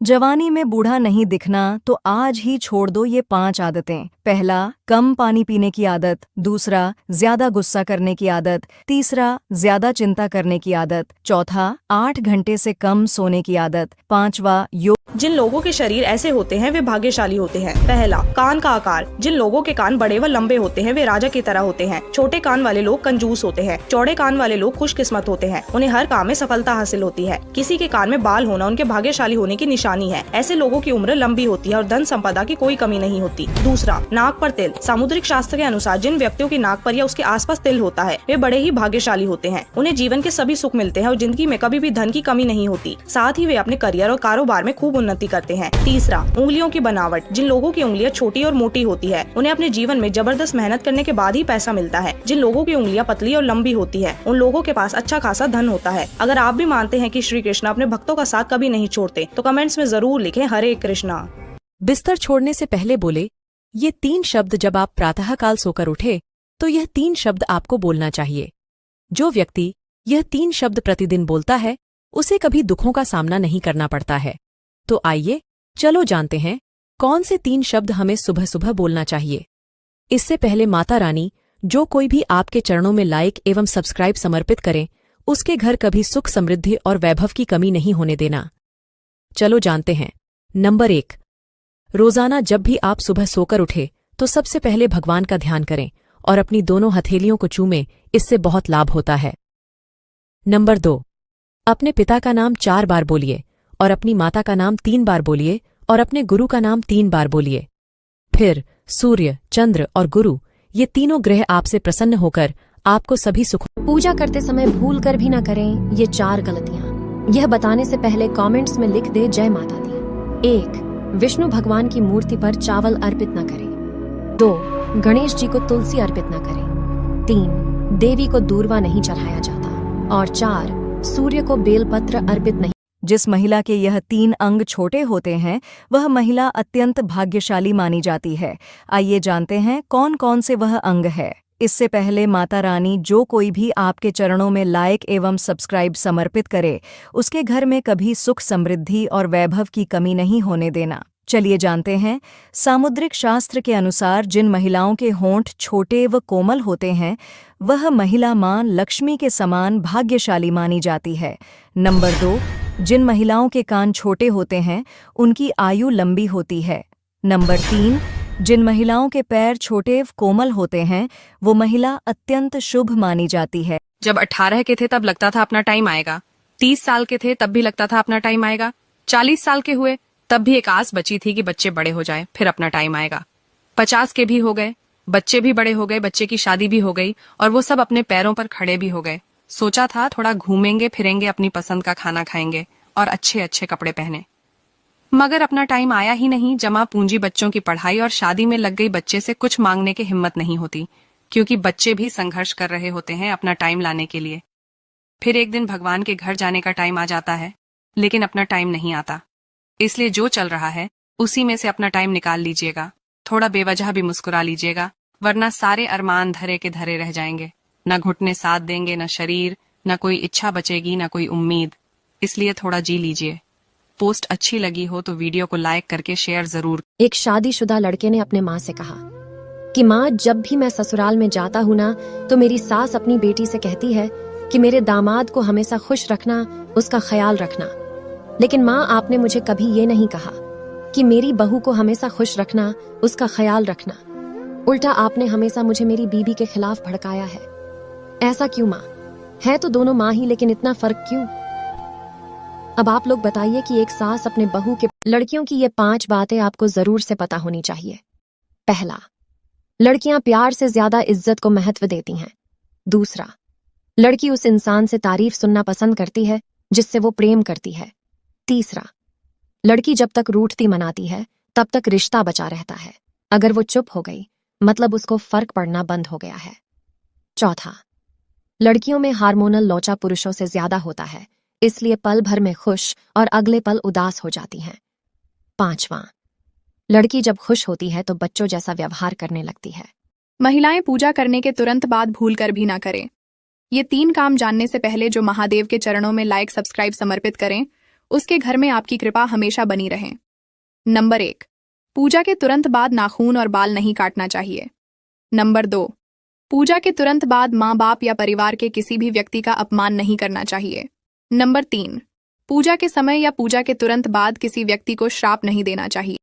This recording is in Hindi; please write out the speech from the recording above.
जवानी में बूढ़ा नहीं दिखना तो आज ही छोड़ दो ये 5 आदतें। पहला, कम पानी पीने की आदत। दूसरा, ज्यादा गुस्सा करने की आदत। तीसरा, ज्यादा चिंता करने की आदत। चौथा, 8 घंटे से कम सोने की आदत। पांचवा, योग। जिन लोगों के शरीर ऐसे होते हैं वे भाग्यशाली होते हैं। पहला, कान का आकार। जिन लोगों के कान बड़े व लंबे होते हैं वे राजा की तरह होते हैं। छोटे कान वाले लोग कंजूस होते हैं। चौड़े कान वाले लोग खुशकिस्मत होते हैं। उन्हें हर काम में सफलता हासिल होती है। किसी के कान में बाल होना उनके भाग्यशाली होने की निशानी है। ऐसे लोगों की उम्र लंबी होती है और धन संपदा की कोई कमी नहीं होती। दूसरा, नाक पर तिल। सामुद्रिक शास्त्र के अनुसार जिन व्यक्तियों की नाक पर या उसके आसपास तिल होता है वे बड़े ही भाग्यशाली होते हैं। उन्हें जीवन के सभी सुख मिलते हैं और जिंदगी में कभी भी धन की कमी नहीं होती। साथ ही वे अपने करियर और कारोबार में खूब उन्नति करते हैं। तीसरा, उंगलियों की बनावट। जिन लोगों की उंगलियां छोटी और मोटी होती है उन्हें अपने जीवन में जबरदस्त मेहनत करने के बाद ही पैसा मिलता है। जिन लोगों की उंगलियां पतली और लंबी होती है उन लोगों के पास अच्छा खासा धन होता है। अगर आप भी मानते हैं कि श्री कृष्ण अपने भक्तों का साथ कभी नहीं छोड़ते तो कमेंट्स में जरूर लिखें हरे कृष्णा। बिस्तर छोड़ने से पहले बोले ये 3 शब्द। जब आप प्रातःकाल सोकर उठे तो यह 3 शब्द आपको बोलना चाहिए। जो व्यक्ति यह 3 शब्द प्रतिदिन बोलता है उसे कभी दुखों का सामना नहीं करना पड़ता है। तो आइए चलो जानते हैं कौन से 3 शब्द हमें सुबह सुबह बोलना चाहिए। इससे पहले माता रानी जो कोई भी आपके चरणों में लाइक एवं सब्सक्राइब समर्पित करें उसके घर कभी सुख समृद्धि और वैभव की कमी नहीं होने देना। चलो जानते हैं। नंबर 1, रोजाना जब भी आप सुबह सोकर उठे तो सबसे पहले भगवान का ध्यान करें और अपनी दोनों हथेलियों को चूमें। इससे बहुत लाभ होता है। नंबर 2, अपने पिता का नाम 4 बार बोलिए और अपनी माता का नाम 3 बार बोलिए और अपने गुरु का नाम 3 बार बोलिए। फिर सूर्य, चंद्र और गुरु ये तीनों ग्रह आपसे प्रसन्न होकर आपको सभी सुख। पूजा करते समय भूल कर भी न करें ये 4 गलतियां। यह बताने से पहले कमेंट्स में लिख दे जय माता दी। 1, विष्णु भगवान की मूर्ति पर चावल अर्पित न करें। 2, गणेश जी को तुलसी अर्पित न करें। 3, देवी को दूर्वा नहीं चढ़ाया जाता। और 4, सूर्य को बेलपत्र अर्पित नहीं। जिस महिला के यह 3 अंग छोटे होते हैं वह महिला अत्यंत भाग्यशाली मानी जाती है। आइए जानते हैं कौन कौन से वह अंग है। इससे पहले माता रानी जो कोई भी आपके चरणों में लाइक एवं सब्सक्राइब समर्पित करे उसके घर में कभी सुख समृद्धि और वैभव की कमी नहीं होने देना। चलिए जानते हैं। सामुद्रिक शास्त्र के अनुसार जिन महिलाओं के होंठ छोटे व कोमल होते हैं वह महिला मां लक्ष्मी के समान भाग्यशाली मानी जाती है। नंबर 2, जिन महिलाओं के कान छोटे होते हैं उनकी आयु लंबी होती है। नंबर 3, जिन महिलाओं के पैर छोटे व कोमल होते हैं वो महिला अत्यंत शुभ मानी जाती है। जब 18 के थे तब लगता था अपना टाइम आएगा। 30 साल के थे तब भी लगता था अपना टाइम आएगा। 40 साल के हुए तब भी एक आस बची थी कि बच्चे बड़े हो जाएं, फिर अपना टाइम आएगा। 50 के भी हो गए, बच्चे भी बड़े हो गए, बच्चे की शादी भी हो गई और वो सब अपने पैरों पर खड़े भी हो गए। सोचा था थोड़ा घूमेंगे फिरेंगे, अपनी पसंद का खाना खाएंगे और अच्छे अच्छे कपड़े पहने, मगर अपना टाइम आया ही नहीं। जमा पूंजी बच्चों की पढ़ाई और शादी में लग गई। बच्चे से कुछ मांगने की हिम्मत नहीं होती क्योंकि बच्चे भी संघर्ष कर रहे होते हैं अपना टाइम लाने के लिए। फिर एक दिन भगवान के घर जाने का टाइम आ जाता है लेकिन अपना टाइम नहीं आता। इसलिए जो चल रहा है उसी में से अपना टाइम निकाल लीजिएगा। थोड़ा बेवजह भी मुस्कुरा लीजिएगा वरना सारे अरमान धरे के धरे रह जाएंगे। न घुटने साथ देंगे, न शरीर, न कोई इच्छा बचेगी, न कोई उम्मीद। इसलिए थोड़ा जी लीजिए। पोस्ट अच्छी लगी हो तो वीडियो को लाइक करके शेयर जरूर। एक शादीशुदा लड़के ने अपने माँ से कहा कि माँ, जब भी मैं ससुराल में जाता हूँ ना तो मेरी सास अपनी बेटी से कहती है कि मेरे दामाद को हमेशा खुश रखना, उसका ख्याल रखना। लेकिन माँ, आपने मुझे कभी ये नहीं कहा कि मेरी बहू को हमेशा खुश रखना, उसका ख्याल रखना। उल्टा आपने हमेशा मुझे मेरी बीबी के खिलाफ भड़काया है। ऐसा क्यों माँ? है तो दोनों माँ ही, लेकिन इतना फर्क क्यों? अब आप लोग बताइए कि एक सास अपने बहू के। लड़कियों की ये 5 बातें आपको जरूर से पता होनी चाहिए। पहला, लड़कियां प्यार से ज्यादा इज्जत को महत्व देती हैं। दूसरा, लड़की उस इंसान से तारीफ सुनना पसंद करती है जिससे वो प्रेम करती है। तीसरा, लड़की जब तक रूठती मनाती है तब तक रिश्ता बचा रहता है। अगर वो चुप हो गई मतलब उसको फर्क पड़ना बंद हो गया है। चौथा, लड़कियों में हार्मोनल लोचा पुरुषों से ज्यादा होता है, इसलिए पल भर में खुश और अगले पल उदास हो जाती हैं। पांचवां, लड़की जब खुश होती है तो बच्चों जैसा व्यवहार करने लगती है। महिलाएं पूजा करने के तुरंत बाद भूल कर भी ना करें। ये 3 काम जानने से पहले जो महादेव के चरणों में लाइक सब्सक्राइब समर्पित करें उसके घर में आपकी कृपा हमेशा बनी रहे। नंबर 1, पूजा के तुरंत बाद नाखून और बाल नहीं काटना चाहिए। नंबर 2, पूजा के तुरंत बाद माँ बाप या परिवार के किसी भी व्यक्ति का अपमान नहीं करना चाहिए। नंबर 3, पूजा के समय या पूजा के तुरंत बाद किसी व्यक्ति को श्राप नहीं देना चाहिए।